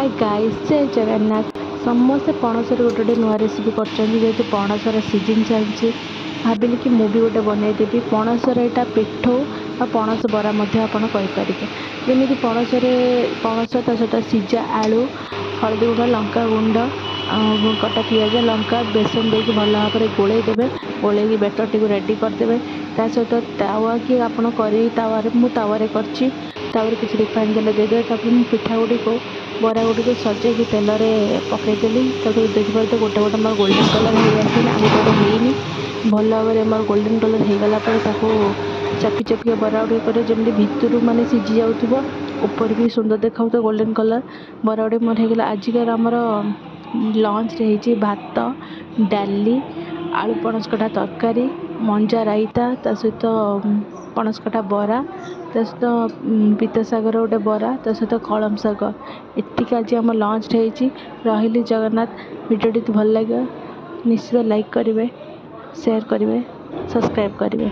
Hi guys जय जगन्नाथ समस्ते पणसर गोटे गोटे नुआ रेसिपी कर पणसर सीजन चलती भाविली कि मुझे गोटे बनईदेवी पणसर यहाँ पिठ आ पणस बरा आपरे जमी पणस सहित सीजा आलू हलदी गुंड लंका गुंड कटा पिज लंका बेसन देके भल भाव में गोलैदेवे गोलैक बेटर टी रेडी करदे ता सहित तावा कि आप तावे कर किसी रिफाइन तेल देदेवे पिठा गुड़िक बरा गुड़िक सजेक तेल पकईदेली देखिए तो गोटे गोटे मोर गोल्डन कलर हो जाती आगे गोटे होनी भल भाव में मोर गोल्डन कलर हो गलापर चापी चापिक बरा गुड़िक कर जमी भितर मानने सीझी जाऊे ऊपर भी सुंदर देखा गोल्डन कलर बरा गुड़े मोर होगा आजिकार आमर लंच रे भात डाली आलू पणस कटा तरकारी मंजा राईता ता सहित पणस कटा बरा ता सहित पीता सागर गोटे बरा ता सहित कलम शाग एतिक आज आम लंच रही जगन्नाथ भिडियोटी भल लगे निश्चित लाइक करेंगे शेयर करेंगे सब्सक्राइब करेंगे।